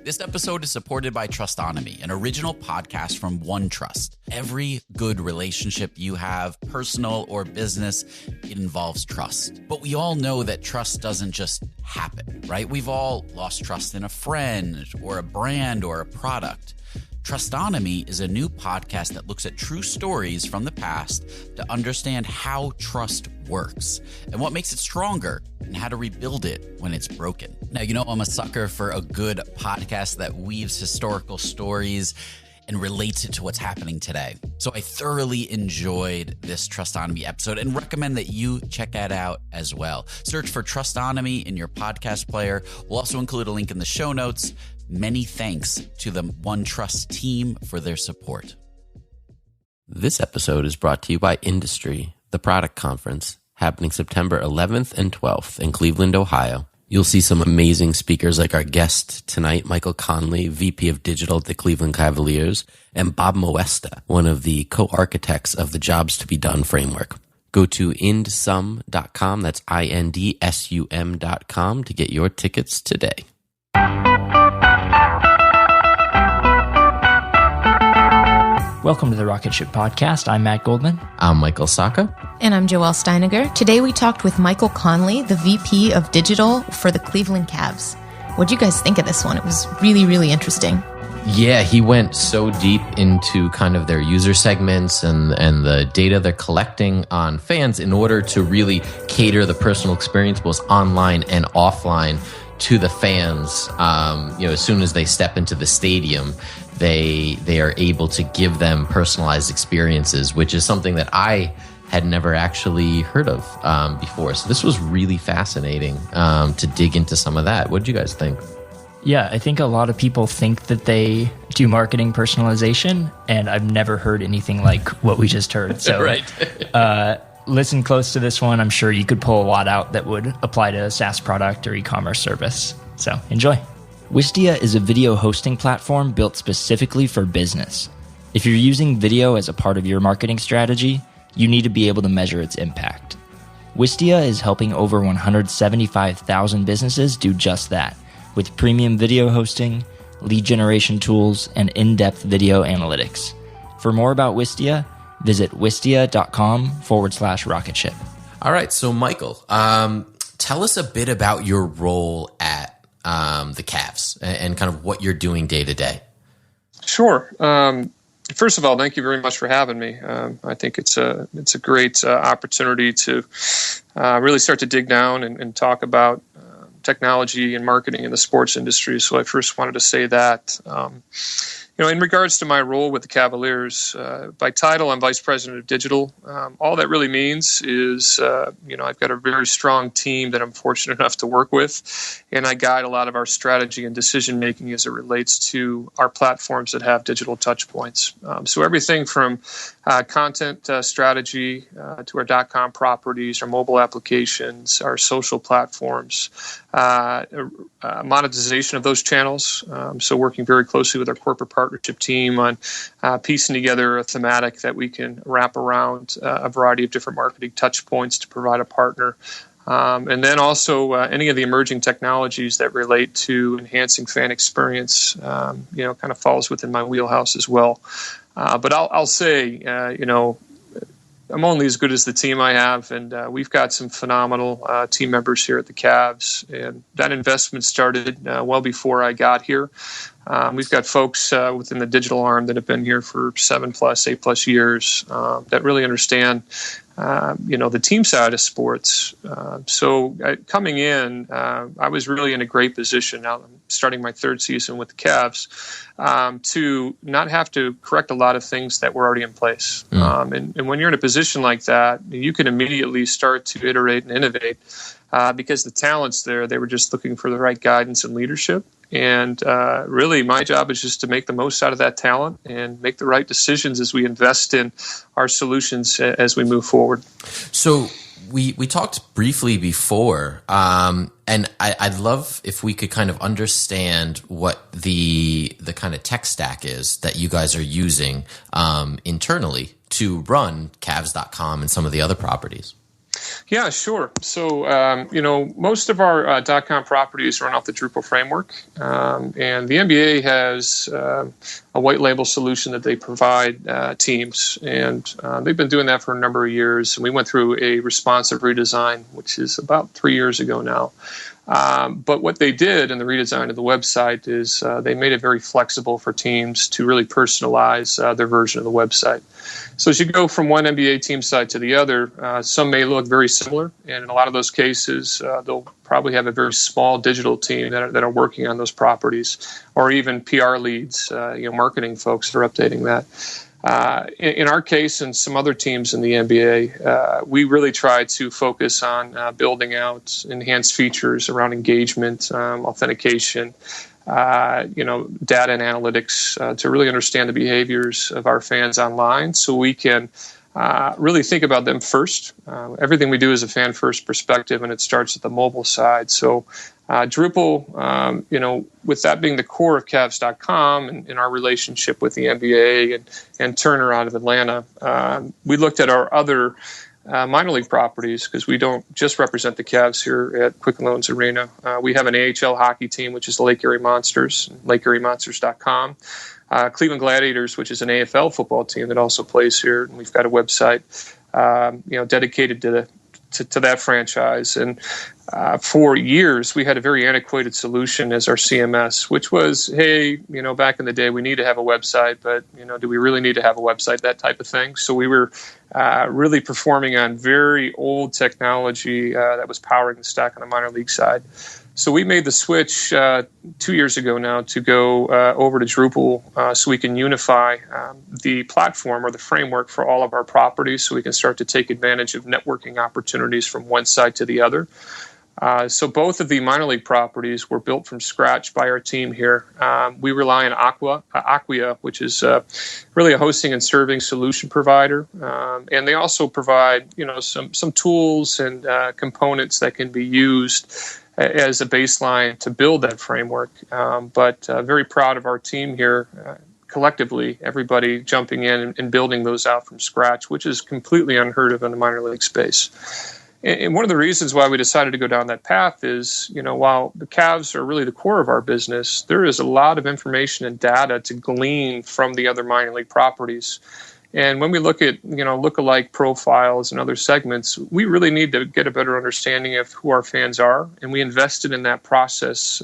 This episode is supported by Trustonomy, an original podcast from OneTrust. Every good relationship you have, personal or business, it involves trust. But we all know that trust doesn't just happen, right? We've all lost trust in a friend or a brand or a product. Trustonomy is a new podcast that looks at true stories from the past to understand how trust works and what makes it stronger and how to rebuild it when it's broken. Now, you know I'm a sucker for a good podcast that weaves historical stories and relates it to what's happening today. So I thoroughly enjoyed this Trustonomy episode and recommend that you check it out as well. Search for Trustonomy in your podcast player. We'll also include a link in the show notes. Many thanks to the OneTrust team for their support. This episode is brought to you by Industry, the product conference, happening September 11th and 12th in Cleveland, Ohio. You'll see some amazing speakers like our guest tonight, Michael Conley, VP of Digital at the Cleveland Cavaliers, and Bob Moesta, one of the co-architects of the Jobs to be Done framework. Go to indsum.com, that's INDSUM.com, to get your tickets today. Welcome to the Rocketship podcast. I'm Matt Goldman. I'm Michael Saka. And I'm Joelle Steiniger. Today we talked with Michael Conley, the VP of Digital for the Cleveland Cavs. What do you guys think of this one? It was really, really interesting. Yeah, he went so deep into kind of their user segments and the data they're collecting on fans in order to really cater the personal experience both online and offline to the fans. As soon as they step into the stadium, they are able to give them personalized experiences, which is something that I had never actually heard of before. So this was really fascinating to dig into some of that. What did you guys think? Yeah, I think a lot of people think that they do marketing personalization, and I've never heard anything like what we just heard. So right. Listen close to this one. I'm sure you could pull a lot out that would apply to a SaaS product or e-commerce service. So enjoy. Wistia is a video hosting platform built specifically for business. If you're using video as a part of your marketing strategy, you need to be able to measure its impact. Wistia is helping over 175,000 businesses do just that, with premium video hosting, lead generation tools, and in-depth video analytics. For more about Wistia, visit wistia.com/rocketship. All right, so Michael, tell us a bit about your role at the Cavs and kind of what you're doing day to day. Sure. First of all, thank you very much for having me. I think it's a great opportunity to really start to dig down and talk about technology and marketing in the sports industry. So I first wanted to say that. In regards to my role with the Cavaliers, by title, I'm Vice President of Digital. All that really means is, I've got a very strong team that I'm fortunate enough to work with, and I guide a lot of our strategy and decision-making as it relates to our platforms that have digital touch points. So everything from content strategy to our .com properties, our mobile applications, our social platforms, monetization of those channels. So working very closely with our corporate partnership team on piecing together a thematic that we can wrap around a variety of different marketing touch points to provide a partner. And then also any of the emerging technologies that relate to enhancing fan experience, kind of falls within my wheelhouse as well. But I'll say, I'm only as good as the team I have, and we've got some phenomenal team members here at the Cavs, and that investment started well before I got here. We've got folks within the digital arm that have been here for 8+ years that really understand, the team side of sports. So coming in, I was really in a great position. Now I'm starting my third season with the Cavs to not have to correct a lot of things that were already in place. And when you're in a position like that, you can immediately start to iterate and innovate because the talent's there. They were just looking for the right guidance and leadership. And really, my job is just to make the most out of that talent and make the right decisions as we invest in our solutions as we move forward. So we talked briefly before, and I'd love if we could kind of understand what the kind of tech stack is that you guys are using internally to run Cavs.com and some of the other properties. Yeah, sure. So, most of our .com properties run off the Drupal framework, and the MBA has a white label solution that they provide teams, and they've been doing that for a number of years. And we went through a responsive redesign, which is about 3 years ago now. But what they did in the redesign of the website is they made it very flexible for teams to really personalize their version of the website. So as you go from one MBA team site to the other, some may look very similar, and in a lot of those cases, they'll probably have a very small digital team that are working on those properties, or even PR leads, marketing folks that are updating that. In our case and some other teams in the MBA, we really try to focus on building out enhanced features around engagement, authentication, data and analytics to really understand the behaviors of our fans online, so we can really think about them first. Everything we do is a fan-first perspective, and it starts at the mobile side. So Drupal, with that being the core of Cavs.com and our relationship with the NBA and Turner out of Atlanta, we looked at our other minor league properties, because we don't just represent the Cavs here at Quicken Loans Arena. We have an AHL hockey team, which is the Lake Erie Monsters, LakeErieMonsters.com. Cleveland Gladiators, which is an AFL football team that also plays here, and we've got a website, dedicated to that franchise. And for years, we had a very antiquated solution as our CMS, which was, hey, back in the day, we need to have a website, but, do we really need to have a website, that type of thing. So we were really performing on very old technology that was powering the stack on the minor league side. So we made the switch 2 years ago now to go over to Drupal so we can unify the platform or the framework for all of our properties, so we can start to take advantage of networking opportunities from one side to the other. So both of the minor league properties were built from scratch by our team here. We rely on Acquia, which is really a hosting and serving solution provider. And they also provide, some tools and components that can be used as a baseline to build that framework. But very proud of our team here. Collectively, everybody jumping in and building those out from scratch, which is completely unheard of in the minor league space. And one of the reasons why we decided to go down that path is, while the Cavs are really the core of our business, there is a lot of information and data to glean from the other minor league properties. And when we look at, lookalike profiles and other segments, we really need to get a better understanding of who our fans are. And we invested in that process,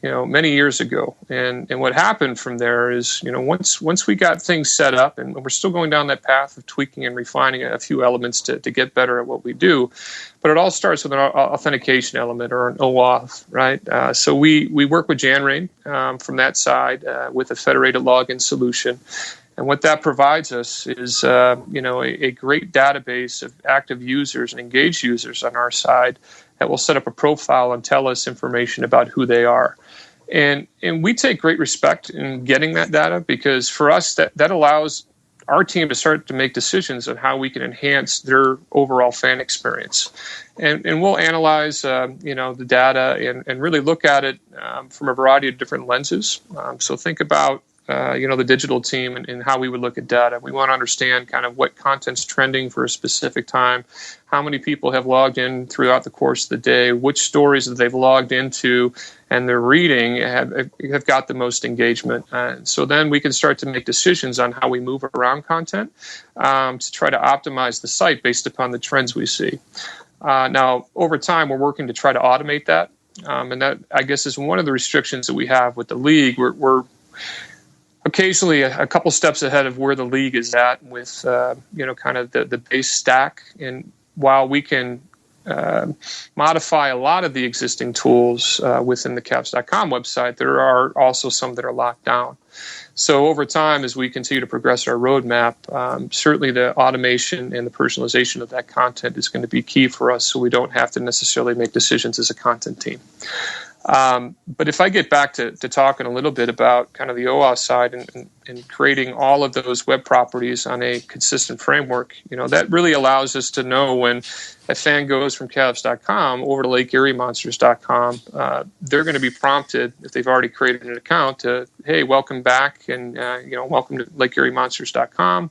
many years ago. And what happened from there is, once we got things set up, and we're still going down that path of tweaking and refining a few elements to get better at what we do, but it all starts with an authentication element, or an OAuth, right? So we work with Janrain from that side with a federated login solution. And what that provides us is, a great database of active users and engaged users on our side that will set up a profile and tell us information about who they are. And we take great respect in getting that data, because for us, that allows our team to start to make decisions on how we can enhance their overall fan experience. And we'll analyze, the data and really look at it from a variety of different lenses. So think about the digital team and how we would look at data. We want to understand kind of what content's trending for a specific time, how many people have logged in throughout the course of the day, which stories that they've logged into and they're reading have got the most engagement. So then we can start to make decisions on how we move around content to try to optimize the site based upon the trends we see. Now, over time, we're working to try to automate that. And that, I guess, is one of the restrictions that we have with the league. We're occasionally a couple steps ahead of where the league is at with, kind of the base stack. And while we can modify a lot of the existing tools within the Cavs.com website, there are also some that are locked down. So over time, as we continue to progress our roadmap, certainly the automation and the personalization of that content is going to be key for us, so we don't have to necessarily make decisions as a content team. But if I get back to talking a little bit about kind of the OAuth side and creating all of those web properties on a consistent framework, that really allows us to know when a fan goes from Cavs.com over to LakeErieMonsters.com, they're going to be prompted, if they've already created an account, to, hey, welcome back and, welcome to LakeErieMonsters.com.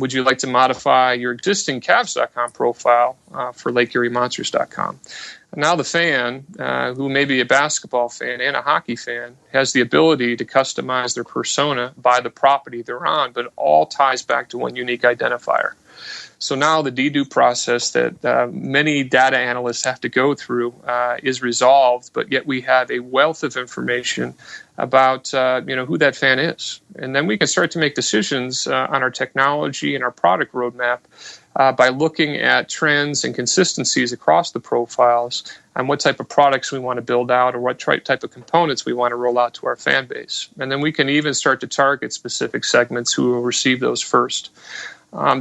Would you like to modify your existing Cavs.com profile for LakeErieMonsters.com? Now the fan, who may be a basketball fan and a hockey fan, has the ability to customize their persona by the property they're on, but it all ties back to one unique identifier. So now the dedupe process that many data analysts have to go through is resolved, but yet we have a wealth of information about who that fan is. And then we can start to make decisions on our technology and our product roadmap by looking at trends and consistencies across the profiles and what type of products we want to build out or what type of components we want to roll out to our fan base. And then we can even start to target specific segments who will receive those first.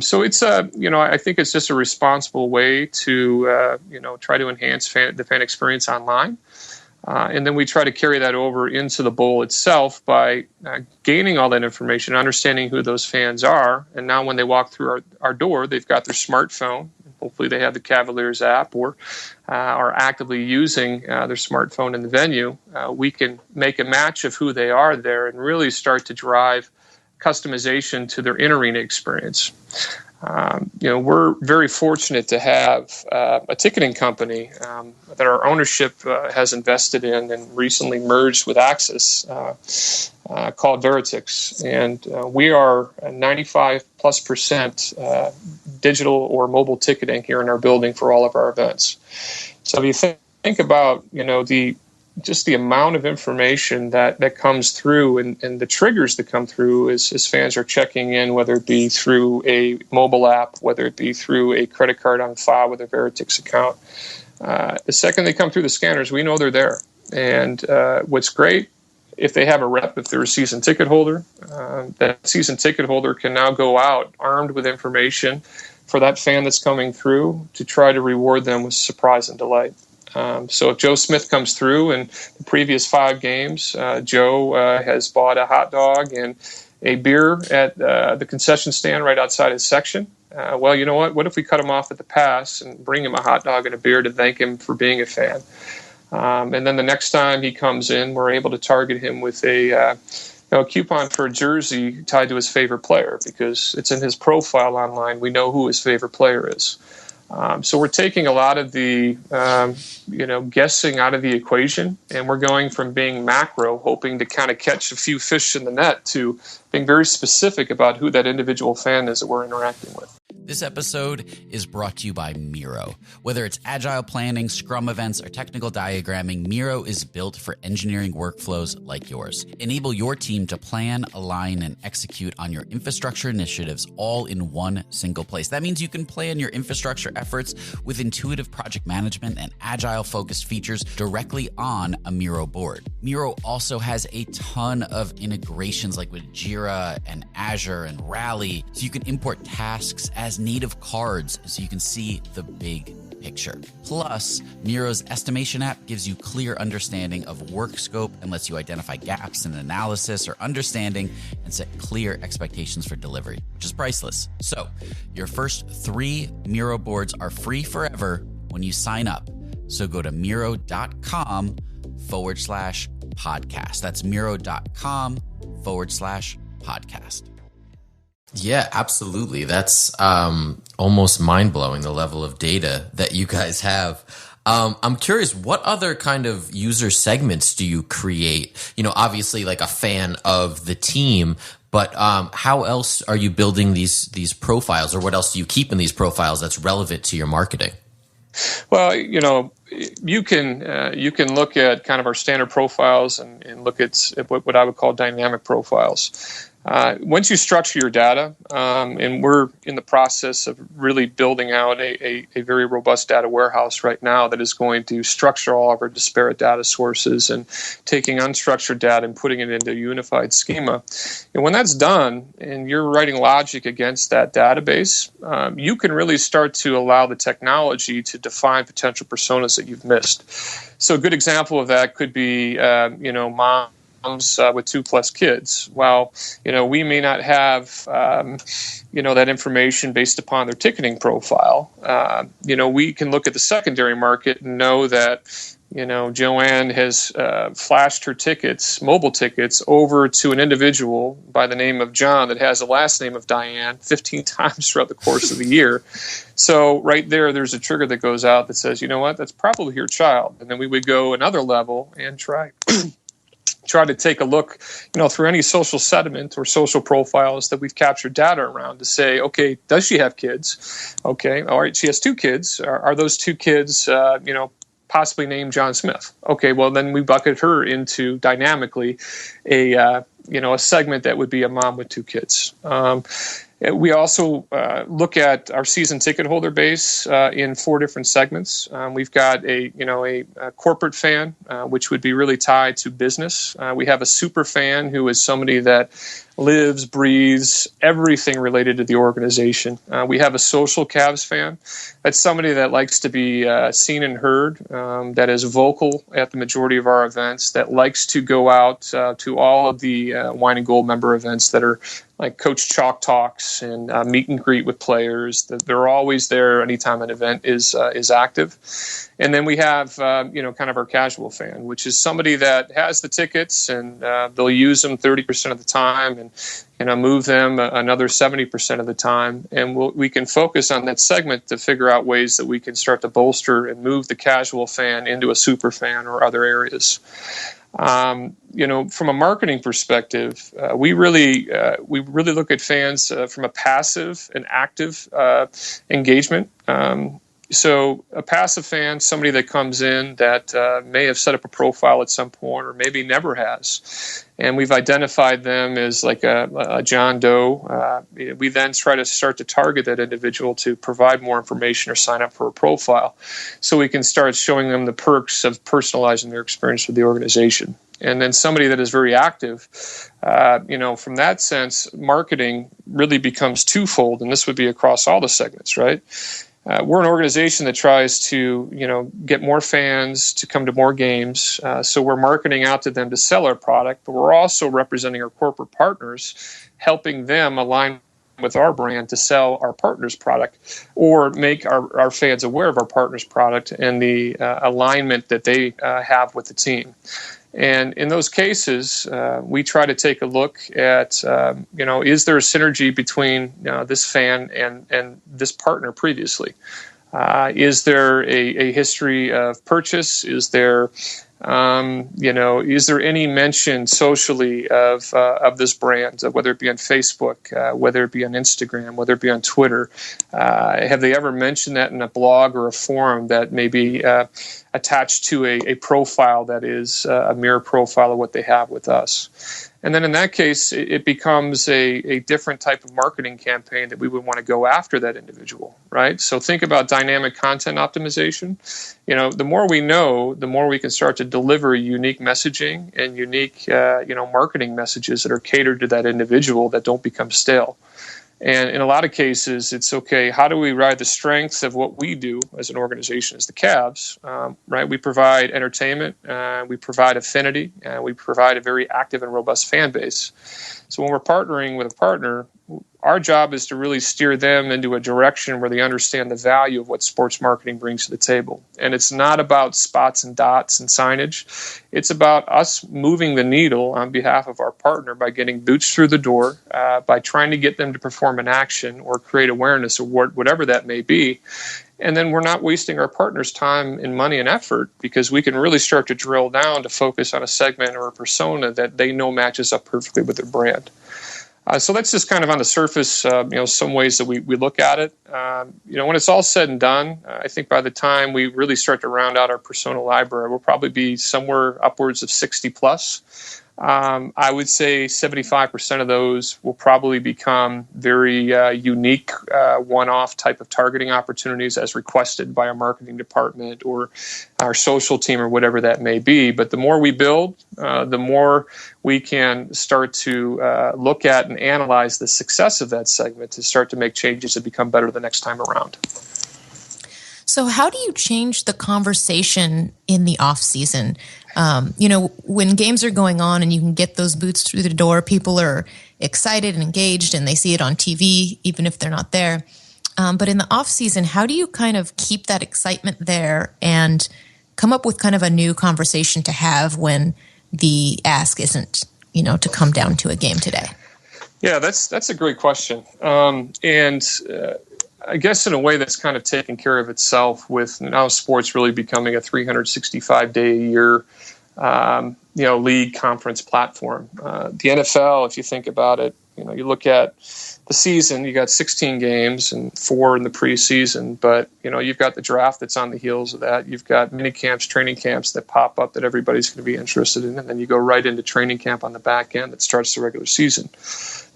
So it's I think it's just a responsible way to try to enhance the fan experience online. And then we try to carry that over into the bowl itself by gaining all that information, understanding who those fans are. And now when they walk through our door, they've got their smartphone. Hopefully they have the Cavaliers app or are actively using their smartphone in the venue. We can make a match of who they are there and really start to drive customization to their in-arena experience. We're very fortunate to have a ticketing company that our ownership has invested in and recently merged with Axis called Veritix. And we are 95+% digital or mobile ticketing here in our building for all of our events. So if you think about, the amount of information that comes through and the triggers that come through as fans are checking in, whether it be through a mobile app, whether it be through a credit card on file with a Veritix account. The second they come through the scanners, we know they're there. And what's great, if they have a rep, if they're a season ticket holder, that season ticket holder can now go out armed with information for that fan that's coming through to try to reward them with surprise and delight. So if Joe Smith comes through in the previous 5 games, Joe has bought a hot dog and a beer at the concession stand right outside his section. Well, you know what? What if we cut him off at the pass and bring him a hot dog and a beer to thank him for being a fan? And then the next time he comes in, we're able to target him with a coupon for a jersey tied to his favorite player because it's in his profile online. We know who his favorite player is. So we're taking a lot of the, guessing out of the equation, and we're going from being macro, hoping to kind of catch a few fish in the net, to being very specific about who that individual fan is that we're interacting with. This episode is brought to you by Miro. Whether it's agile planning, Scrum events, or technical diagramming, Miro is built for engineering workflows like yours. Enable your team to plan, align, and execute on your infrastructure initiatives all in one single place. That means you can plan your infrastructure efforts with intuitive project management and agile-focused features directly on a Miro board. Miro also has a ton of integrations like with Jira and Azure and Rally, so you can import tasks as native cards so you can see the big picture. Plus, Miro's estimation app gives you clear understanding of work scope and lets you identify gaps in analysis or understanding and set clear expectations for delivery, which is priceless. So, your first 3 Miro boards are free forever when you sign up. So go to Miro.com/podcast. That's Miro.com/podcast. Yeah, absolutely. That's almost mind-blowing, the level of data that you guys have. I'm curious, what other kind of user segments do you create? Obviously like a fan of the team, but how else are you building these profiles, or what else do you keep in these profiles that's relevant to your marketing? Well, you can look at kind of our standard profiles and look at what I would call dynamic profiles. Once you structure your data, and we're in the process of really building out a very robust data warehouse right now that is going to structure all of our disparate data sources and taking unstructured data and putting it into a unified schema. And when that's done and you're writing logic against that database, you can really start to allow the technology to define potential personas that you've missed. So a good example of that could be, moms with 2+ kids. Well, we may not have, that information based upon their ticketing profile. We can look at the secondary market and know that, Joanne has flashed her tickets, mobile tickets, over to an individual by the name of John that has the last name of Diane 15 times throughout the course of the year. So right there's a trigger that goes out that says, you know what, that's probably your child. And then we would go another level and try to take a look, through any social sediment or social profiles that we've captured data around to say, okay, does she have kids? Okay, all right, she has 2 kids. Are those 2 kids, possibly named John Smith? Okay, well, then we bucket her into dynamically a segment that would be a mom with 2 kids. We also look at our season ticket holder base in 4 different segments. We've got a corporate fan, which would be really tied to business. We have a super fan who is somebody that lives, breathes everything related to the organization. We have a social Cavs fan. That's somebody that likes to be seen and heard, that is vocal at the majority of our events, that likes to go out to all of the Wine and Gold member events that are like Coach Chalk Talks and meet and greet with players. They're always there anytime an event is active. And then we have, kind of our casual fan, which is somebody that has the tickets and they'll use them 30% of the time and move them another 70% of the time. And we can focus on that segment to figure out ways that we can start to bolster and move the casual fan into a super fan or other areas. From a marketing perspective, we really look at fans from a passive and active engagement. So a passive fan, somebody that comes in that may have set up a profile at some point or maybe never has, and we've identified them as like a John Doe. We then try to start to target that individual to provide more information or sign up for a profile so we can start showing them the perks of personalizing their experience with the organization. And then somebody that is very active, from that sense, marketing really becomes twofold, and this would be across all the segments, right? We're an organization that tries to, get more fans to come to more games. So we're marketing out to them to sell our product, but we're also representing our corporate partners, helping them align with our brand to sell our partners' product or make our fans aware of our partners' product and the alignment that they have with the team. And in those cases, we try to take a look at, is there a synergy between this fan and this partner previously? Is there a history of purchase? Is there any mention socially of this brand, whether it be on Facebook, whether it be on Instagram, whether it be on Twitter? Have they ever mentioned that in a blog or a forum that may be attached to a profile that is a mirror profile of what they have with us? And then in that case, it becomes a different type of marketing campaign that we would want to go after that individual, right? So think about dynamic content optimization. The more we know, the more we can start to deliver unique messaging and unique, marketing messages that are catered to that individual that don't become stale. And in a lot of cases, it's okay, how do we ride the strengths of what we do as an organization, as the Cavs, right? We provide entertainment, we provide affinity, we provide a very active and robust fan base. So when we're partnering with a partner, our job is to really steer them into a direction where they understand the value of what sports marketing brings to the table. And it's not about spots and dots and signage. It's about us moving the needle on behalf of our partner by getting boots through the door, by trying to get them to perform an action or create awareness or whatever that may be. And then we're not wasting our partner's time and money and effort because we can really start to drill down to focus on a segment or a persona that they know matches up perfectly with their brand. So that's just kind of on the surface, some ways that we look at it. When it's all said and done, I think by the time we really start to round out our persona library, we'll probably be somewhere upwards of 60 plus. I would say 75% of those will probably become very unique, one-off type of targeting opportunities as requested by our marketing department or our social team or whatever that may be. But the more we build, the more we can start to look at and analyze the success of that segment to start to make changes to become better the next time around. So how do you change the conversation in the off season? When games are going on and you can get those boots through the door, people are excited and engaged and they see it on TV, even if they're not there. But in the off season, how do you kind of keep that excitement there and come up with kind of a new conversation to have when the ask isn't, to come down to a game today? Yeah, that's a great question. I guess in a way that's kind of taken care of itself with now sports really becoming a 365-day-a-year league conference platform. The NFL, if you think about it, you look at the season, you got 16 games and 4 in the preseason, but you've got the draft that's on the heels of that. You've got mini camps, training camps that pop up that everybody's going to be interested in, and then you go right into training camp on the back end that starts the regular season.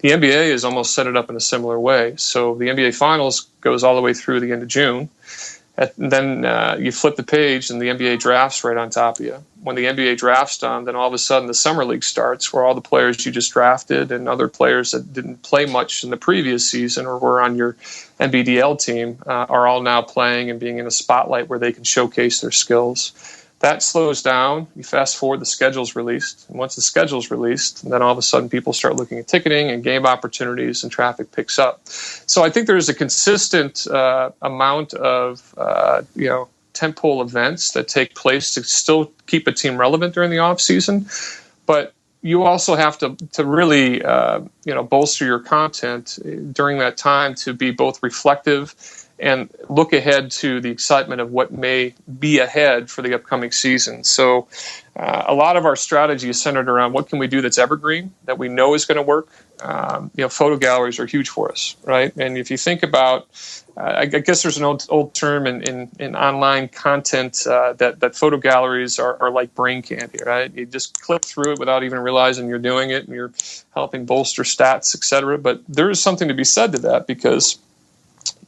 The NBA has almost set it up in a similar way. So the NBA Finals goes all the way through the end of June. And then you flip the page and the NBA draft's right on top of you. When the NBA draft's done, then all of a sudden the Summer League starts where all the players you just drafted and other players that didn't play much in the previous season or were on your NBDL team are all now playing and being in a spotlight where they can showcase their skills. That slows down. You fast forward, the schedule's released. And once the schedule's released, then all of a sudden people start looking at ticketing and game opportunities and traffic picks up. So I think there's a consistent amount of, tentpole events that take place to still keep a team relevant during the off season. But you also have to really, bolster your content during that time to be both reflective and look ahead to the excitement of what may be ahead for the upcoming season. So a lot of our strategy is centered around what can we do that's evergreen, that we know is going to work. Photo galleries are huge for us, right? And if you think about, I guess there's an old term in online content that photo galleries are like brain candy, right? You just click through it without even realizing you're doing it and you're helping bolster stats, et cetera. But there is something to be said to that because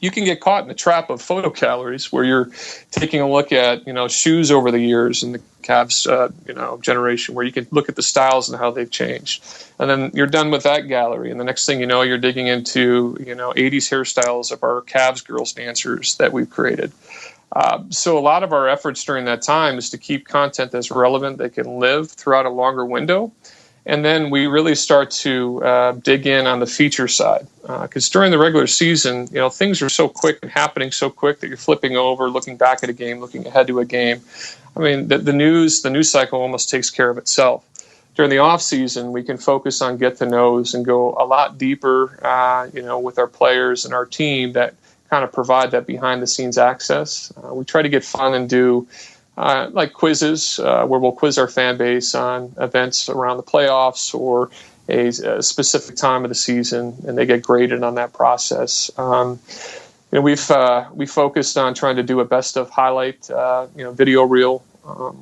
you can get caught in the trap of photo galleries where you're taking a look at, shoes over the years in the Cavs, generation, where you can look at the styles and how they've changed. And then you're done with that gallery. And the next thing you know, you're digging into, 80s hairstyles of our Cavs girls dancers that we've created. So a lot of our efforts during that time is to keep content that's relevant, that can live throughout a longer window. And then we really start to dig in on the feature side. Because during the regular season, things are so quick and happening so quick that you're flipping over, looking back at a game, looking ahead to a game. I mean, the news cycle almost takes care of itself. During the off season, we can focus on get to knows and go a lot deeper, with our players and our team that kind of provide that behind the scenes access. We try to get fun and do like quizzes where we'll quiz our fan base on events around the playoffs or a specific time of the season, and they get graded on that process. We focused on trying to do a best of highlight, video reel.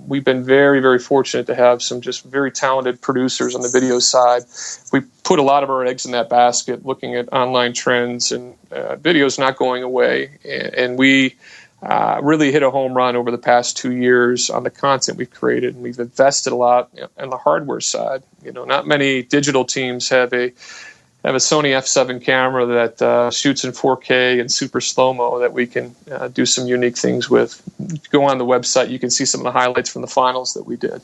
We've been very, very fortunate to have some just very talented producers on the video side. We put a lot of our eggs in that basket, looking at online trends, and video's not going away. And we really hit a home run over the past 2 years on the content we've created, and we've invested a lot on the hardware side. Not many digital teams have a Sony F7 camera that shoots in 4K and super slow-mo that we can do some unique things with. Go on the website, you can see some of the highlights from the finals that we did.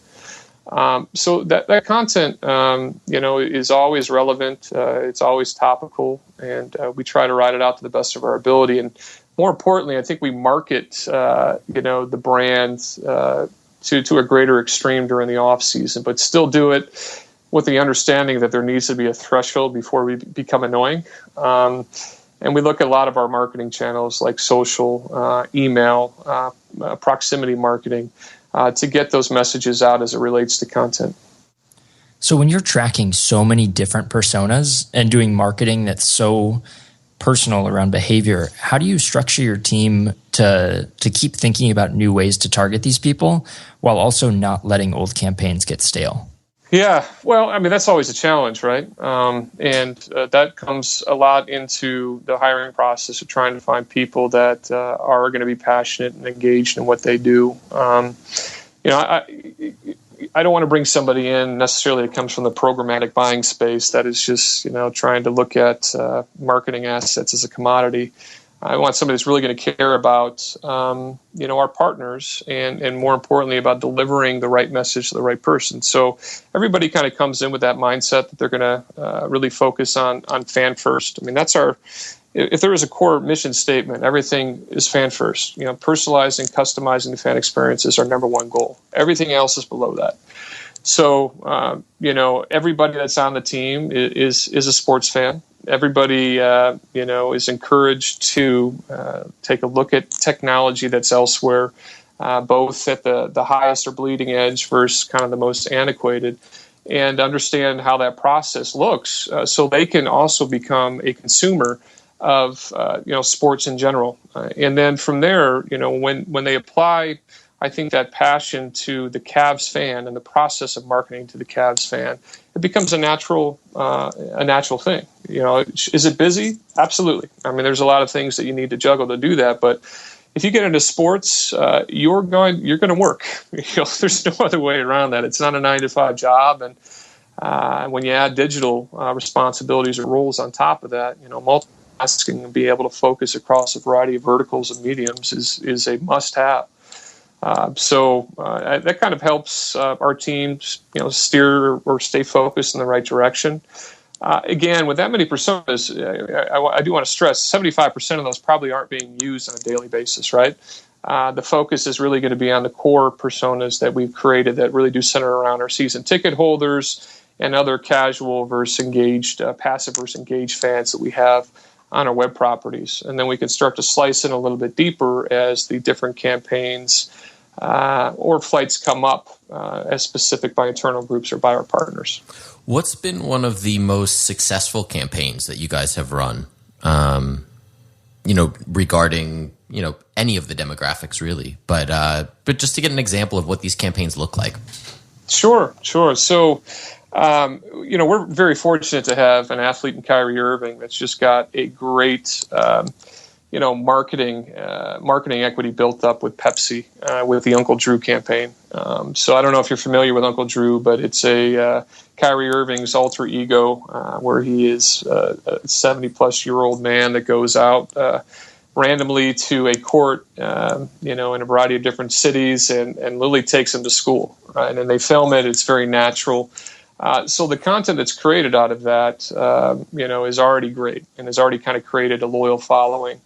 So that content, is always relevant. It's always topical, and we try to ride it out to the best of our ability. And more importantly, I think we market, the brands to a greater extreme during the off season, but still do it with the understanding that there needs to be a threshold before we become annoying. And we look at a lot of our marketing channels like social, email, proximity marketing to get those messages out as it relates to content. So when you're tracking so many different personas and doing marketing that's so personal around behavior, how do you structure your team to keep thinking about new ways to target these people while also not letting old campaigns get stale? Yeah, well, I mean, that's always a challenge, right? And that comes a lot into the hiring process of trying to find people that are going to be passionate and engaged in what they do. I don't want to bring somebody in necessarily that comes from the programmatic buying space that is just, trying to look at marketing assets as a commodity. I want somebody that's really going to care about, our partners and more importantly about delivering the right message to the right person. So everybody kind of comes in with that mindset that they're going to really focus on fan first. I mean, if there is a core mission statement, everything is fan first. Personalizing, customizing the fan experience is our number one goal. Everything else is below that. So, everybody that's on the team is a sports fan. Everybody, is encouraged to take a look at technology that's elsewhere, both at the highest or bleeding edge versus kind of the most antiquated, and understand how that process looks so they can also become a consumer of, sports in general. And then from there, when they apply, I think that passion to the Cavs fan and the process of marketing to the Cavs fan, it becomes a natural thing. Is it busy? Absolutely. I mean, there's a lot of things that you need to juggle to do that. But if you get into sports, you're going to work. There's no other way around that. It's not a 9-to-5 job. And when you add digital responsibilities or roles on top of that, multitasking and be able to focus across a variety of verticals and mediums is a must-have. So that kind of helps our teams, steer or stay focused in the right direction. Again, with that many personas, I do want to stress 75% of those probably aren't being used on a daily basis, right? The focus is really going to be on the core personas that we've created that really do center around our season ticket holders and other casual versus engaged, passive versus engaged fans that we have on our web properties. And then we can start to slice in a little bit deeper as the different campaigns or flights come up as specific by internal groups or by our partners. What's been one of the most successful campaigns that you guys have run, regarding, any of the demographics really, but just to get an example of what these campaigns look like? Sure. So, we're very fortunate to have an athlete in Kyrie Irving that's just got a great, marketing equity built up with Pepsi with the Uncle Drew campaign. So I don't know if you're familiar with Uncle Drew, but it's a Kyrie Irving's alter ego where he is a 70-plus-year-old man that goes out randomly to a court, in a variety of different cities and literally takes him to school, right? And they film it. It's very natural. So the content that's created out of that, is already great and has already kind of created a loyal following.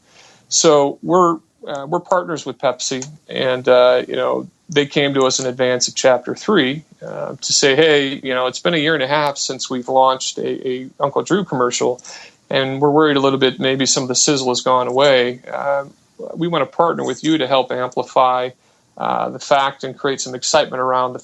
So we're partners with Pepsi, and they came to us in advance of Chapter 3 to say, hey, it's been a year and a half since we've launched a Uncle Drew commercial, and we're worried a little bit maybe some of the sizzle has gone away. We want to partner with you to help amplify the fact and create some excitement around the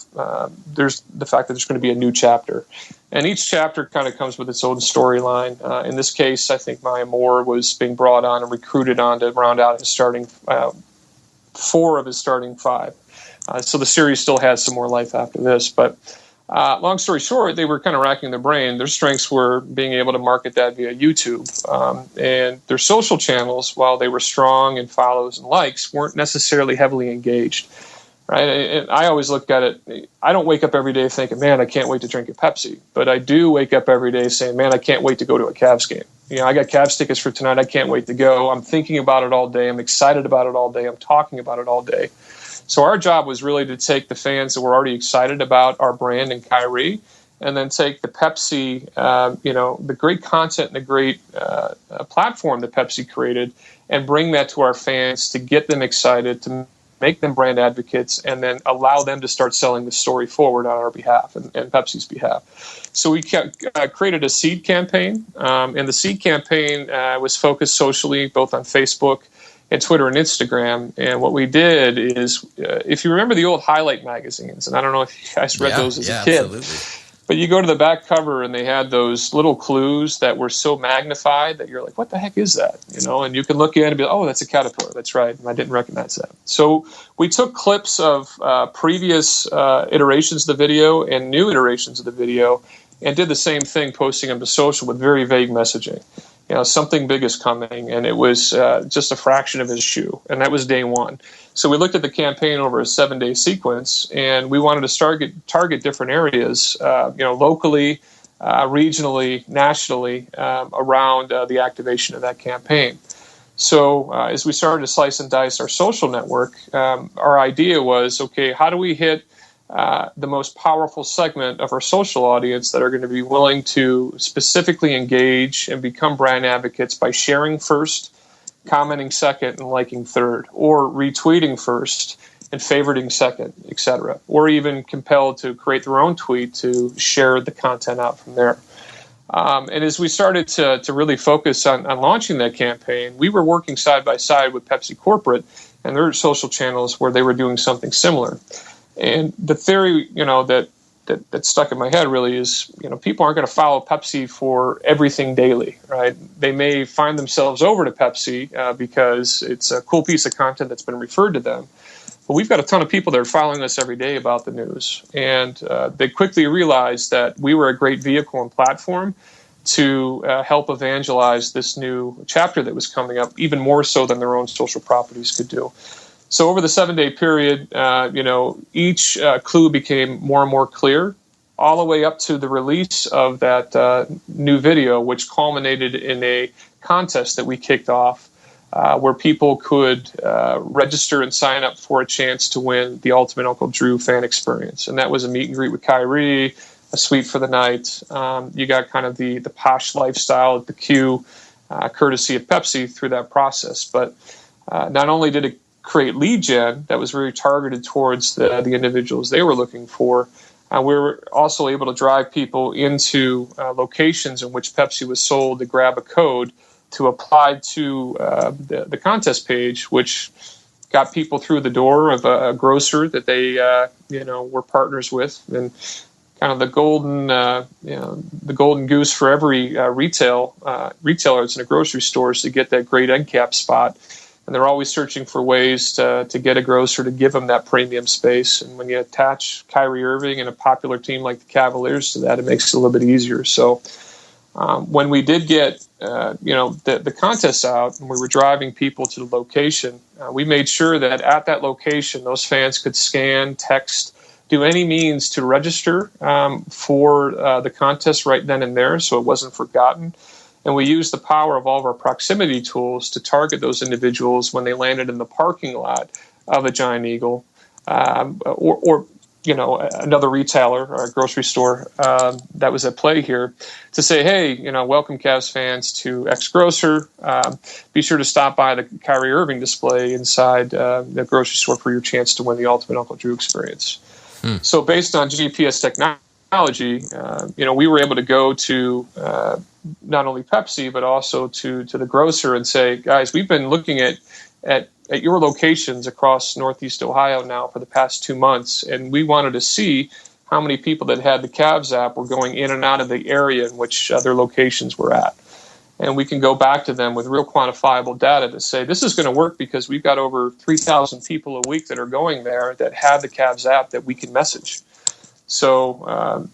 fact that there's going to be a new chapter. And each chapter kind of comes with its own storyline. In this case, I think Maya Moore was being brought on and recruited on to round out his starting 4 of his starting 5. So the series still has some more life after this. But long story short, they were kind of racking their brain. Their strengths were being able to market that via YouTube. And their social channels, while they were strong in follows and likes, weren't necessarily heavily engaged. Right? And I always look at it, I don't wake up every day thinking, man, I can't wait to drink a Pepsi. But I do wake up every day saying, man, I can't wait to go to a Cavs game. I got Cavs tickets for tonight. I can't wait to go. I'm thinking about it all day. I'm excited about it all day. I'm talking about it all day. So our job was really to take the fans that were already excited about our brand and Kyrie, and then take the Pepsi, the great content and the great platform that Pepsi created, and bring that to our fans to get them excited, to make them brand advocates, and then allow them to start selling the story forward on our behalf and Pepsi's behalf. So we created a seed campaign, and the seed campaign was focused socially, both on Facebook and Twitter and Instagram. And what we did is, if you remember the old highlight magazines, and I don't know if you guys read those as a kid, absolutely. But you go to the back cover and they had those little clues that were so magnified that you're like, what the heck is that? And you can look in and be like, oh, that's a caterpillar. That's right. And I didn't recognize that. So we took clips of previous iterations of the video and new iterations of the video and did the same thing, posting them to social with very vague messaging. Something big is coming, and it was just a fraction of his shoe, and that was day one. So we looked at the campaign over a 7-day sequence, and we wanted to target different areas, locally, regionally, nationally, around the activation of that campaign. So as we started to slice and dice our social network, our idea was, okay, how do we hit the most powerful segment of our social audience that are going to be willing to specifically engage and become brand advocates by sharing first, commenting second, and liking third, or retweeting first and favoriting second, etc., or even compelled to create their own tweet to share the content out from there. And as we started to really focus on launching that campaign, we were working side by side with Pepsi Corporate and their social channels where they were doing something similar. And the theory, that stuck in my head really is, people aren't going to follow Pepsi for everything daily, right? They may find themselves over to Pepsi because it's a cool piece of content that's been referred to them. But we've got a ton of people that are following us every day about the news. And they quickly realized that we were a great vehicle and platform to help evangelize this new chapter that was coming up, even more so than their own social properties could do. So over the 7-day period, each clue became more and more clear, all the way up to the release of that new video, which culminated in a contest that we kicked off where people could register and sign up for a chance to win the Ultimate Uncle Drew fan experience. And that was a meet and greet with Kyrie, a suite for the night. You got kind of the posh lifestyle at the queue, courtesy of Pepsi through that process. But not only did it create lead gen that was very targeted towards the individuals they were looking for, we were also able to drive people into locations in which Pepsi was sold to grab a code to apply to the contest page, which got people through the door of a grocer that they were partners with, and kind of the golden goose for every retailer that's in a grocery store is to get that great end cap spot. And they're always searching for ways to get a grocer to give them that premium space. And when you attach Kyrie Irving and a popular team like the Cavaliers to that, it makes it a little bit easier. So when we did get the contest out and we were driving people to the location, we made sure that at that location, those fans could scan, text, do any means to register for the contest right then and there, so it wasn't forgotten. And we used the power of all of our proximity tools to target those individuals when they landed in the parking lot of a Giant Eagle or another retailer or a grocery store that was at play here, to say, hey, welcome Cavs fans to X Grocer. Be sure to stop by the Kyrie Irving display inside the grocery store for your chance to win the Ultimate Uncle Drew experience. So based on GPS technology, we were able to go to not only Pepsi, but also to the grocer and say, guys, we've been looking at your locations across Northeast Ohio now for the past 2 months, and we wanted to see how many people that had the Cavs app were going in and out of the area in which their locations were at. And we can go back to them with real quantifiable data to say, this is going to work because we've got over 3,000 people a week that are going there that have the Cavs app that we can message. So,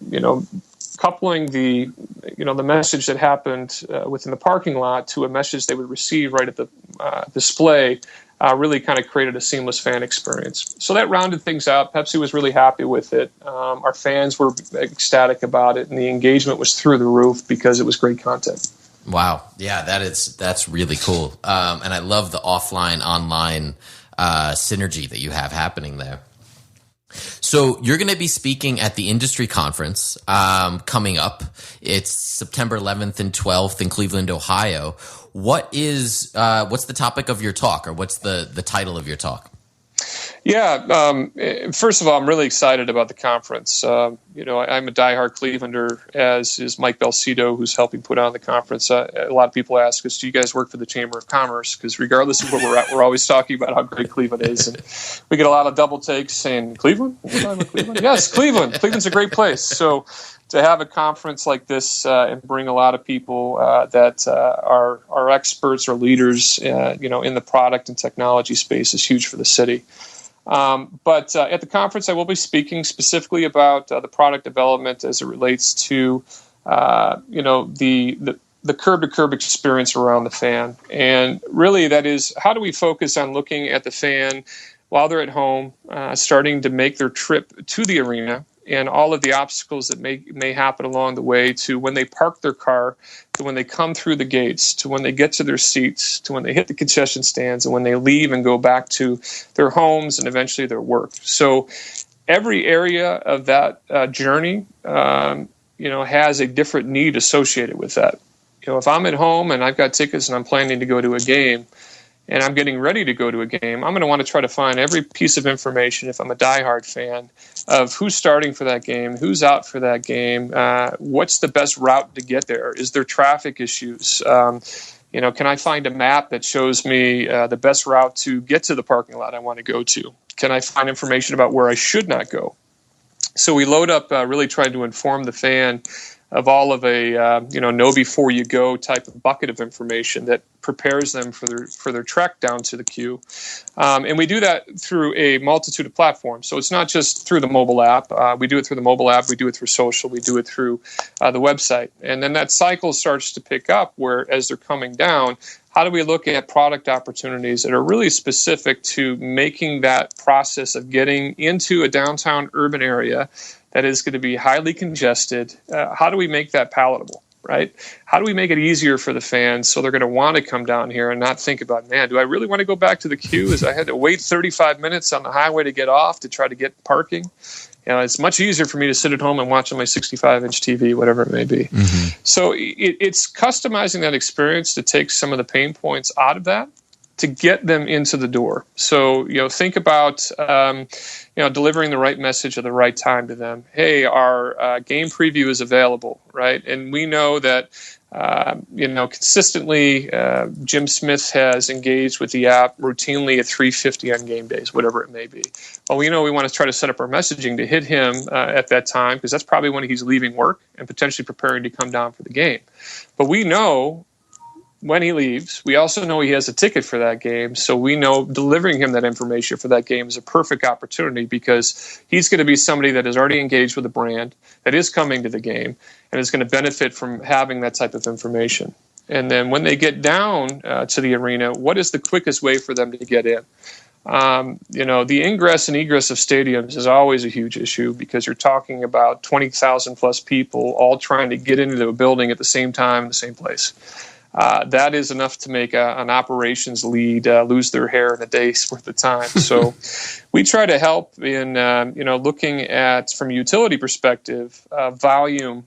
coupling the message that happened within the parking lot to a message they would receive right at the display really kind of created a seamless fan experience. So that rounded things out. Pepsi was really happy with it. Our fans were ecstatic about it, and the engagement was through the roof because it was great content. Wow. Yeah, that's really cool. And I love the offline, online synergy that you have happening there. So you're going to be speaking at the industry conference coming up. It's September 11th and 12th in Cleveland, Ohio. What's the topic of your talk, or what's the title of your talk? Yeah. First of all, I'm really excited about the conference. I'm a diehard Clevelander, as is Mike Belcito, who's helping put on the conference. A lot of people ask us, do you guys work for the Chamber of Commerce? Because regardless of where we're at, we're always talking about how great Cleveland is. And we get a lot of double takes saying, Cleveland? We're talking about Cleveland? Yes, Cleveland. Cleveland's a great place. So to have a conference like this and bring a lot of people that are experts or leaders, in the product and technology space is huge for the city. But at the conference, I will be speaking specifically about the product development as it relates to, the curb-to-curb experience around the fan. And really, that is, how do we focus on looking at the fan while they're at home, starting to make their trip to the arena, and all of the obstacles that may happen along the way, to when they park their car, to when they come through the gates, to when they get to their seats, to when they hit the concession stands, and when they leave and go back to their homes and eventually their work. So every area of that journey, has a different need associated with that. If I'm at home and I've got tickets and I'm planning to go to a game, and I'm getting ready to go to a game, I'm going to want to try to find every piece of information, if I'm a diehard fan, of who's starting for that game, who's out for that game, what's the best route to get there, is there traffic issues, can I find a map that shows me the best route to get to the parking lot I want to go to? Can I find information about where I should not go? So we load up really trying to inform the fan of all of a know before you go type of bucket of information that prepares them for their trek down to the queue, and we do that through a multitude of platforms. So it's not just through the mobile app. We do it through the mobile app. We do it through social. We do it through the website, and then that cycle starts to pick up. Where as they're coming down, how do we look at product opportunities that are really specific to making that process of getting into a downtown urban area that is going to be highly congested? How do we make that palatable, right? How do we make it easier for the fans so they're going to want to come down here and not think about, man, do I really want to go back to the queue? As I had to wait 35 minutes on the highway to get off to try to get parking. It's much easier for me to sit at home and watch on my 65-inch TV, whatever it may be. Mm-hmm. So it's customizing that experience to take some of the pain points out of that, to get them into the door. So, think about, delivering the right message at the right time to them. Hey, our game preview is available, right? And we know that, consistently, Jim Smith has engaged with the app routinely at 3:50 on game days, whatever it may be. Well, we want to try to set up our messaging to hit him at that time, because that's probably when he's leaving work and potentially preparing to come down for the game. But we know when he leaves, we also know he has a ticket for that game, so we know delivering him that information for that game is a perfect opportunity, because he's going to be somebody that is already engaged with the brand, that is coming to the game, and is going to benefit from having that type of information. And then when they get down to the arena, what is the quickest way for them to get in? The ingress and egress of stadiums is always a huge issue, because you're talking about 20,000 plus people all trying to get into a building at the same time in the same place. That is enough to make an operations lead lose their hair in a day's worth of time. So we try to help in, looking at, from a utility perspective, volume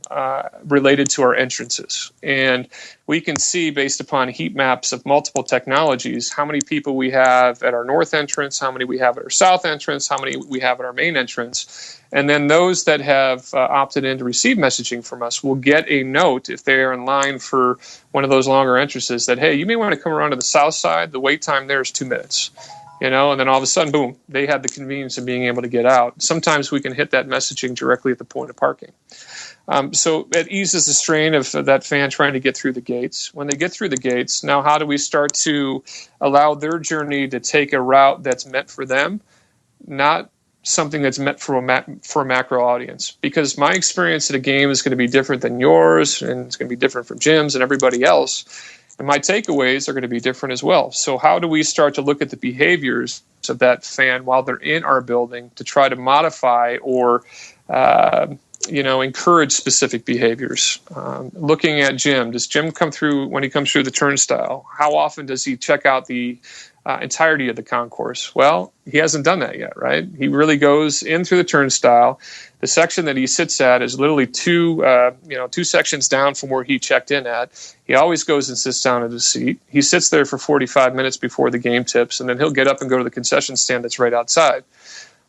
related to our entrances. And we can see, based upon heat maps of multiple technologies, how many people we have at our north entrance, how many we have at our south entrance, how many we have at our main entrance. And then those that have opted in to receive messaging from us will get a note if they are in line for one of those longer entrances that, hey, you may want to come around to the south side. The wait time there is 2 minutes. And then all of a sudden, boom, they had the convenience of being able to get out. Sometimes we can hit that messaging directly at the point of parking. So it eases the strain of that fan trying to get through the gates. When they get through the gates, now how do we start to allow their journey to take a route that's meant for them, not something that's meant for a macro audience? Because my experience at a game is going to be different than yours, and it's going to be different from Jim's and everybody else. And my takeaways are going to be different as well. So how do we start to look at the behaviors of that fan while they're in our building to try to modify or encourage specific behaviors? Looking at Jim, does Jim come through when he comes through the turnstile? How often does he check out the entirety of the concourse. Well, he hasn't done that yet, right? He really goes in through the turnstile. The section that he sits at is literally two sections down from where he checked in at. He always goes and sits down at his seat. He sits there for 45 minutes before the game tips, and then he'll get up and go to the concession stand that's right outside.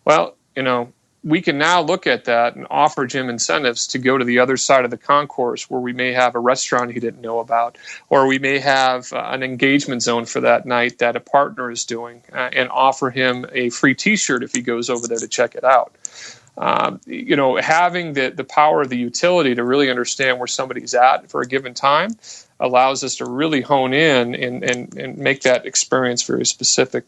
Well, we can now look at that and offer Jim incentives to go to the other side of the concourse where we may have a restaurant he didn't know about, or we may have an engagement zone for that night that a partner is doing, and offer him a free T-shirt if he goes over there to check it out. Having the power of the utility to really understand where somebody's at for a given time allows us to really hone in and make that experience very specific.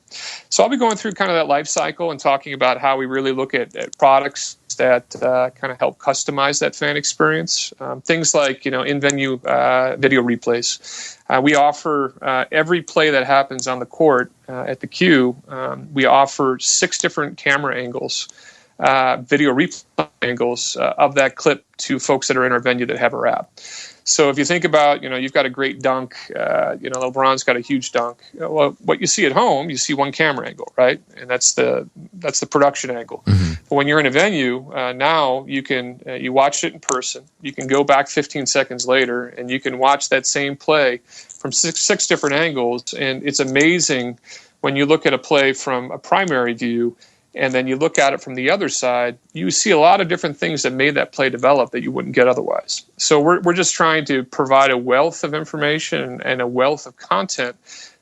So I'll be going through kind of that life cycle and talking about how we really look at products that kind of help customize that fan experience. Things like, in-venue video replays. We offer every play that happens on the court at the Q. We offer 6 different camera angles, video replay angles of that clip to folks that are in our venue that have our app. So if you think about, you've got a great dunk, LeBron's got a huge dunk. Well, what you see at home, you see one camera angle, right? And that's the production angle. Mm-hmm. But when you're in a venue, now you can you watch it in person. You can go back 15 seconds later, and you can watch that same play from six different angles. And it's amazing when you look at a play from a primary view, and then you look at it from the other side, you see a lot of different things that made that play develop that you wouldn't get otherwise. So we're just trying to provide a wealth of information and a wealth of content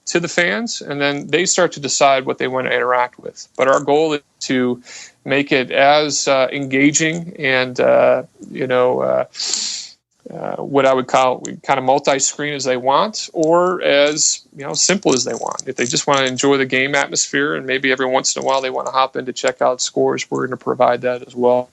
to the fans, and then they start to decide what they want to interact with. But our goal is to make it as engaging and what I would call kind of multi-screen as they want, or as simple as they want. If they just want to enjoy the game atmosphere and maybe every once in a while they want to hop in to check out scores, we're going to provide that as well.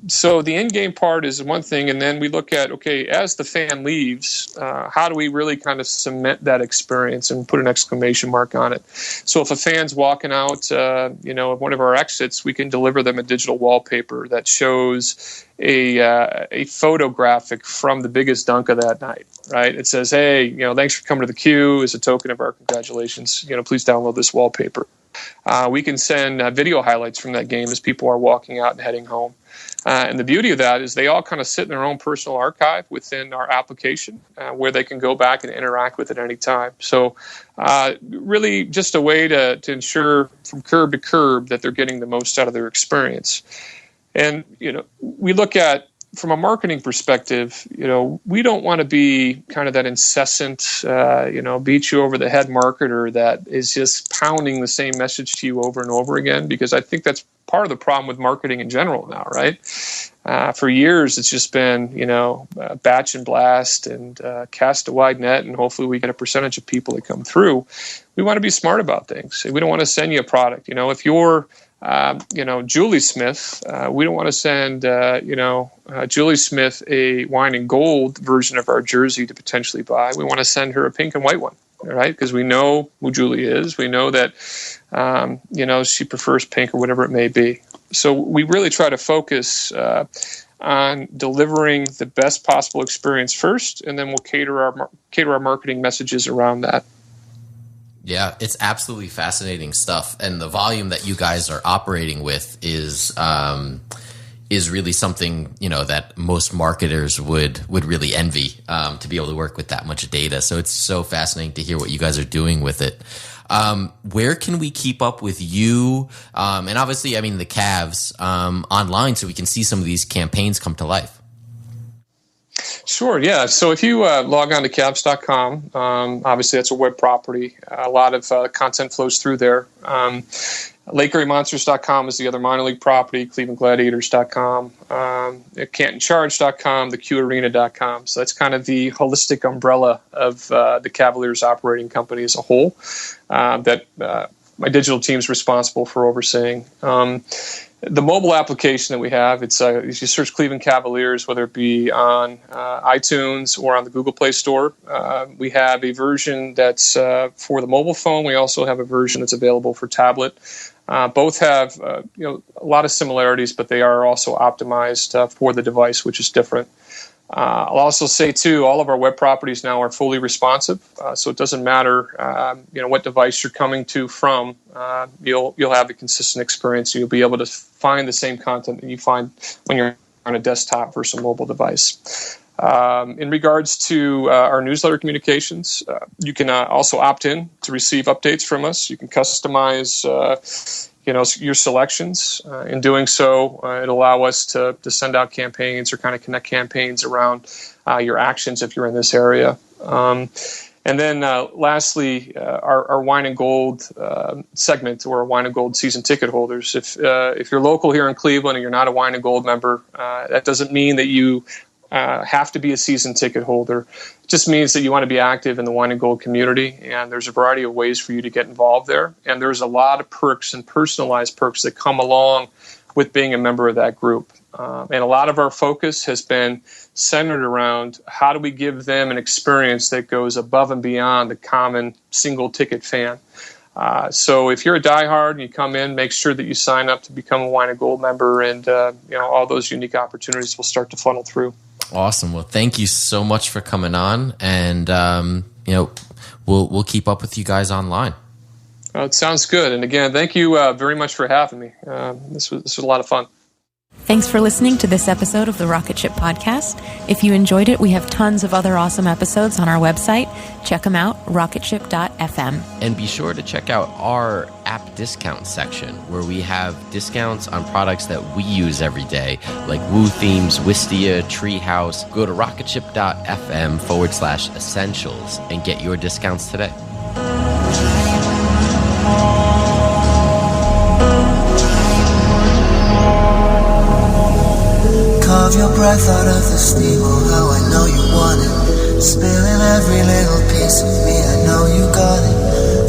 So the in-game part is one thing, and then we look at, okay, as the fan leaves, how do we really kind of cement that experience and put an exclamation mark on it? So if a fan's walking out, of one of our exits, we can deliver them a digital wallpaper that shows a photographic from the biggest dunk of that night, right? It says, hey, thanks for coming to the Q. As a token of our congratulations, please download this wallpaper. We can send video highlights from that game as people are walking out and heading home. And the beauty of that is they all kind of sit in their own personal archive within our application where they can go back and interact with it any time. So really just a way to ensure from curb to curb that they're getting the most out of their experience. And, we look at, from a marketing perspective, we don't want to be kind of that incessant, beat you over the head marketer that is just pounding the same message to you over and over again, because I think that's part of the problem with marketing in general now, right? For years, it's just been, batch and blast and cast a wide net, and hopefully we get a percentage of people that come through. We want to be smart about things. We don't want to send you a product. If you're Julie Smith, we don't want to send, Julie Smith a wine and gold version of our jersey to potentially buy. We want to send her a pink and white one, right? Because we know who Julie is. We know that, she prefers pink or whatever it may be. So we really try to focus on delivering the best possible experience first, and then we'll cater our marketing messages around that. Yeah, it's absolutely fascinating stuff, and the volume that you guys are operating with is really something that most marketers would really envy, to be able to work with that much data. So it's so fascinating to hear what you guys are doing with it. Where can we keep up with you? And obviously, the Cavs online, so we can see some of these campaigns come to life. Sure, yeah. So if you log on to Cavs.com, obviously that's a web property. A lot of content flows through there. LakeErieMonsters.com is the other minor league property, ClevelandGladiators.com, CantonCharge.com, theQArena.com. So that's kind of the holistic umbrella of the Cavaliers operating company as a whole that my digital team is responsible for overseeing. The mobile application that we have, it's if you search Cleveland Cavaliers, whether it be on iTunes or on the Google Play Store, we have a version that's for the mobile phone. We also have a version that's available for tablet. Both have a lot of similarities, but they are also optimized for the device, which is different. I'll also say, too, all of our web properties now are fully responsive, so it doesn't matter what device you're coming to from. You'll have a consistent experience. You'll be able to find the same content that you find when you're on a desktop versus a mobile device. In regards to our newsletter communications, you can also opt in to receive updates from us. You can customize your selections. In doing so, it'll allow us to send out campaigns or kind of connect campaigns around your actions if you're in this area. And then lastly, our Wine and Gold segment, or our Wine and Gold season ticket holders. If you're local here in Cleveland and you're not a Wine and Gold member, that doesn't mean that you have to be a season ticket holder. It just means that you want to be active in the Wine and Gold community, and there's a variety of ways for you to get involved there. And there's a lot of perks and personalized perks that come along with being a member of that group. And a lot of our focus has been centered around how do we give them an experience that goes above and beyond the common single ticket fan. So if you're a diehard and you come in, make sure that you sign up to become a Wine and Gold member, and all those unique opportunities will start to funnel through. Awesome. Well, thank you so much for coming on, and we'll keep up with you guys online. It sounds good. And again, thank you very much for having me. This was a lot of fun. Thanks for listening to this episode of the Rocketship podcast. If you enjoyed it, we have tons of other awesome episodes on our website. Check them out, rocketship.fm. And be sure to check out our app discount section, where we have discounts on products that we use every day, like Woo Themes, Wistia, Treehouse. Go to rocketship.fm/essentials and get your discounts today. Carve your breath out of the steam, oh how I know you want it. Spilling every little piece of me, I know you got it.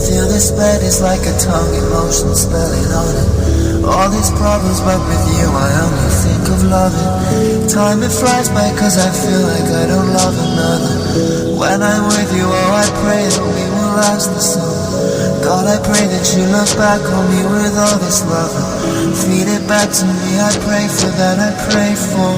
Feel this bed is like a tongue, emotion spelling on it. All these problems, but with you I only think of loving. Time it flies by, cause I feel like I don't love another. When I'm with you, oh I pray that we will last the summer. God, I pray that you look back on me with all this love and feed it back to me. I pray for that, I pray for.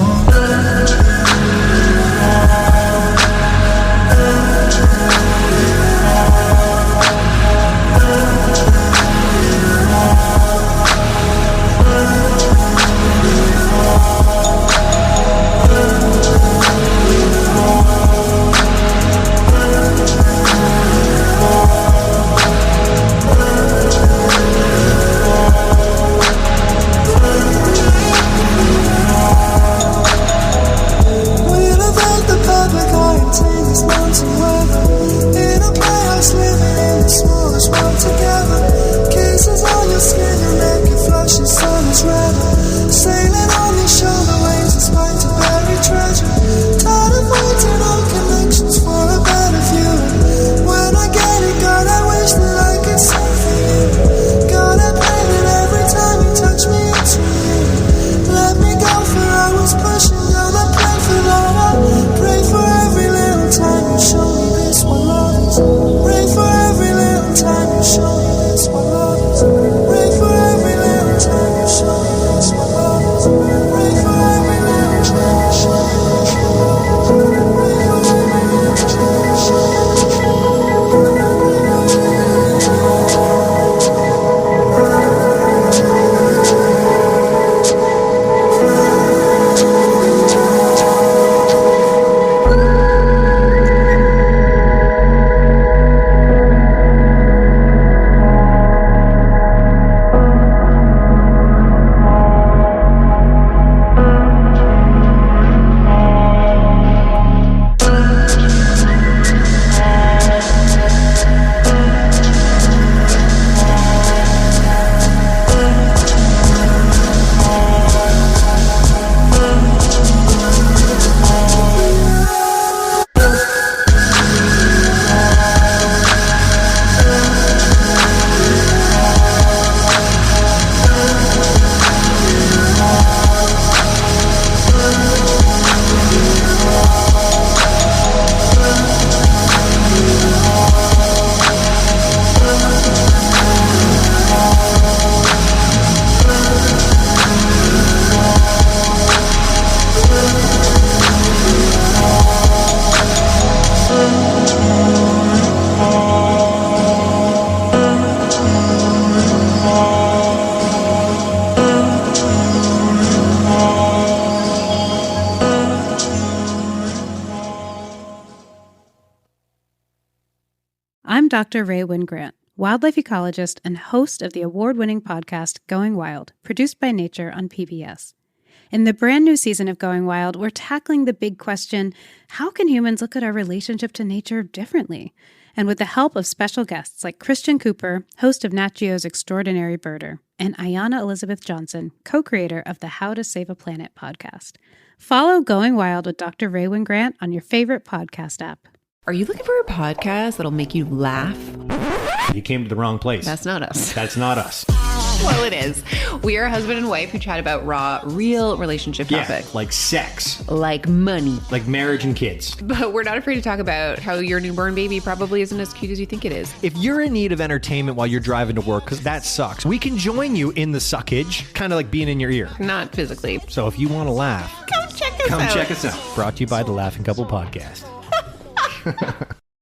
I'm Dr. Ray Wingrant, wildlife ecologist and host of the award-winning podcast Going Wild, produced by Nature on PBS. In the brand new season of Going Wild, we're tackling the big question, how can humans look at our relationship to nature differently? And with the help of special guests like Christian Cooper, host of Nat Geo's Extraordinary Birder, and Ayanna Elizabeth Johnson, co-creator of the How to Save a Planet podcast. Follow Going Wild with Dr. Ray Wingrant on your favorite podcast app. Are you looking for a podcast that'll make you laugh? You came to the wrong place. That's not us. That's not us. Well, it is. We are a husband and wife who chat about raw, real relationship topics. Like sex. Like money. Like marriage and kids. But we're not afraid to talk about how your newborn baby probably isn't as cute as you think it is. If you're in need of entertainment while you're driving to work, because that sucks, we can join you in the suckage, kind of like being in your ear. Not physically. So if you want to laugh, come check us out. Brought to you by the Laughing Couple Podcast.